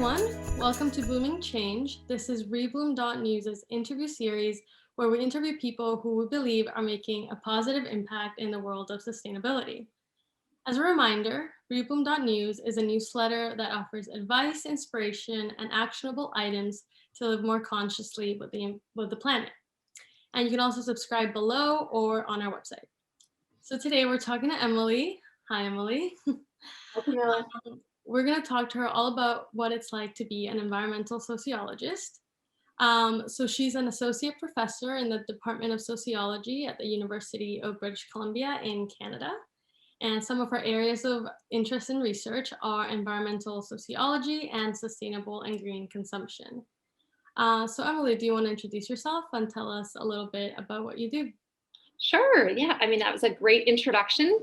everyone. Welcome to Blooming Change. This is rebloom.news' interview series where we interview people who we believe are making a positive impact in the world of sustainability. As a reminder, rebloom.news is a newsletter that offers advice, inspiration, and actionable items to live more consciously with the planet. And you can also subscribe below or on our website. So today we're talking to Emily. Hi, Emily. Hi, Camilla. We're going to talk to her all about what it's like to be an environmental sociologist. So she's an associate professor in the Department of Sociology at the University of British Columbia in Canada. And some of her areas of interest and research are environmental sociology and sustainable and green consumption. So Emily, do you want to introduce yourself and tell us a little bit about what you do? Sure. Yeah. That was a great introduction.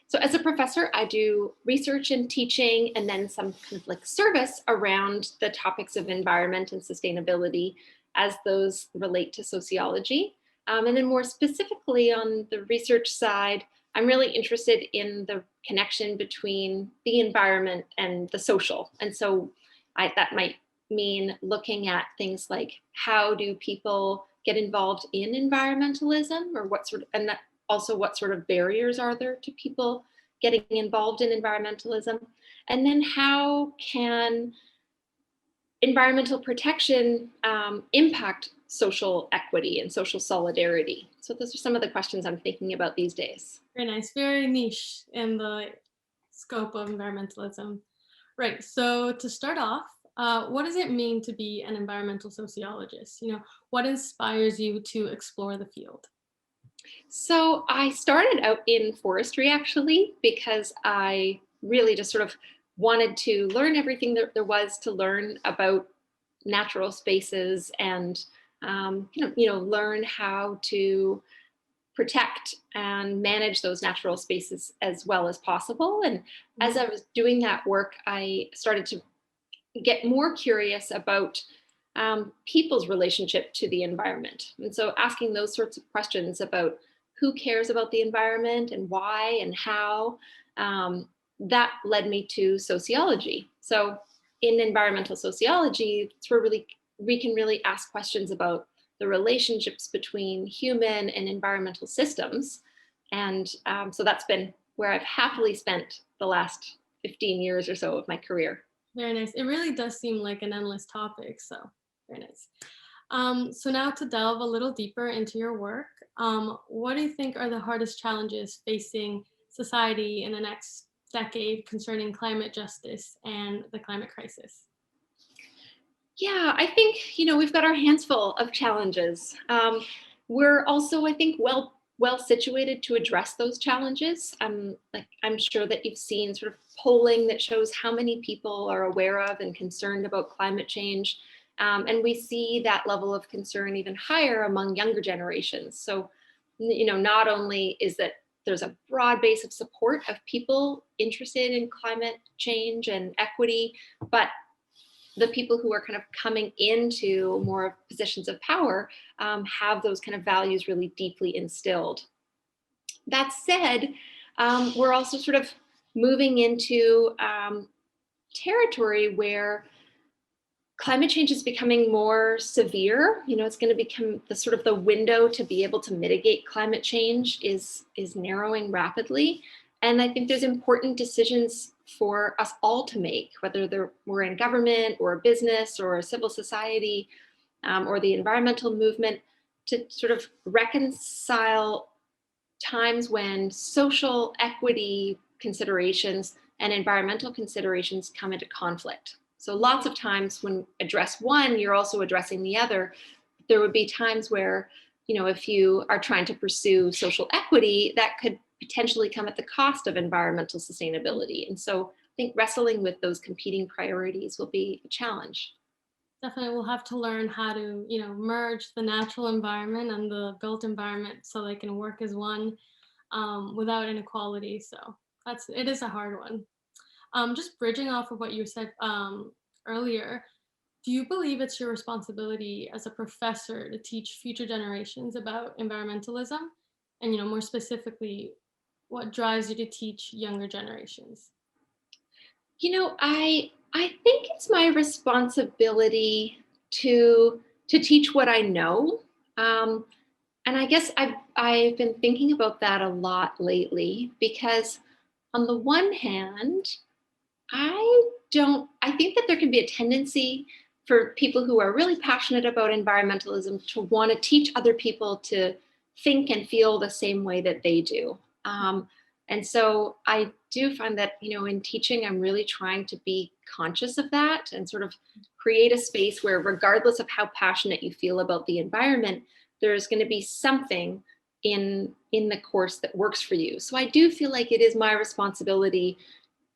So, as a professor, I do research and teaching, and then some kind of like service around the topics of environment and sustainability as those relate to sociology. And then, more specifically, on the research side, I'm really interested in the connection between the environment and the social. And so, that might mean looking at things like how do people get involved in environmentalism, or what sort of barriers are there to people getting involved in environmentalism, and then how can environmental protection impact social equity and social solidarity. So those are some of the questions I'm thinking about these days. Very nice, very niche in the scope of environmentalism. Right, so to start off, what does it mean to be an environmental sociologist? What inspires you to explore the field? So I started out in forestry actually because I really just sort of wanted to learn everything that there was to learn about natural spaces and learn how to protect and manage those natural spaces as well as possible. And as I was doing that work, I started to get more curious about people's relationship to the environment. And so asking those sorts of questions about who cares about the environment and why and how, that led me to sociology. So in environmental sociology, it's where we can really ask questions about the relationships between human and environmental systems. And so that's been where I've happily spent the last 15 years or so of my career. Very nice. It really does seem like an endless topic, so very nice. So now to delve a little deeper into your work, what do you think are the hardest challenges facing society in the next decade concerning climate justice and the climate crisis? Yeah, I think we've got our hands full of challenges. We're also, I think, well situated to address those challenges. I'm sure that you've seen sort of polling that shows how many people are aware of and concerned about climate change, and we see that level of concern even higher among younger generations. So, not only is that there's a broad base of support of people interested in climate change and equity, but the people who are kind of coming into more positions of power have those kind of values really deeply instilled. That said, we're also sort of moving into territory where climate change is becoming more severe. It's going to become the window to be able to mitigate climate change is narrowing rapidly. And I think there's important decisions for us all to make, whether we're in government or a business or a civil society or the environmental movement, to sort of reconcile times when social equity considerations and environmental considerations come into conflict. So lots of times when address one, you're also addressing the other. There would be times where, if you are trying to pursue social equity, that could potentially come at the cost of environmental sustainability. And so I think wrestling with those competing priorities will be a challenge. Definitely, we'll have to learn how to, merge the natural environment and the built environment so they can work as one without inequality. So it is a hard one. Just bridging off of what you said earlier, do you believe it's your responsibility as a professor to teach future generations about environmentalism? And, more specifically, what drives you to teach younger generations? I think it's my responsibility to teach what I know. Um, and I guess I've been thinking about that a lot lately because on the one hand, I think that there can be a tendency for people who are really passionate about environmentalism to want to teach other people to think and feel the same way that they do. And so I do find that, in teaching, I'm really trying to be conscious of that and sort of create a space where, regardless of how passionate you feel about the environment, there's going to be something in the course that works for you. So I do feel like it is my responsibility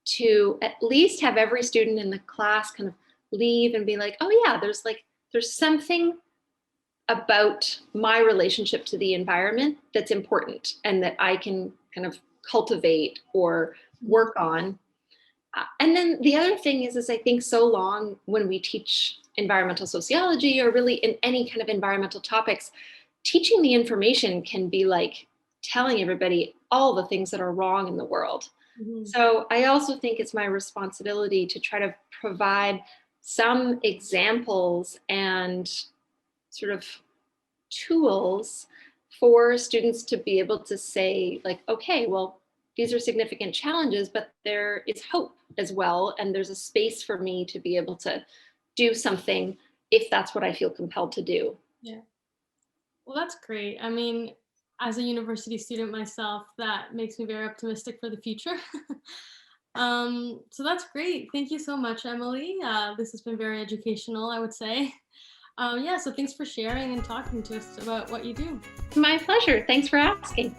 to at least have every student in the class kind of leave and be like, oh yeah, there's something about my relationship to the environment that's important and that I can kind of cultivate or work on. And then the other thing is I think so long when we teach environmental sociology or really in any kind of environmental topics, teaching the information can be like telling everybody all the things that are wrong in the world. Mhm. So I also think it's my responsibility to try to provide some examples and sort of tools for students to be able to say, like, okay, well, these are significant challenges, but there is hope as well. And there's a space for me to be able to do something if that's what I feel compelled to do. Yeah. Well, that's great. I mean, as a university student myself, that makes me very optimistic for the future. So that's great. Thank you so much, Emily. This has been very educational, I would say. Yeah, so thanks for sharing and talking to us about what you do. My pleasure. Thanks for asking.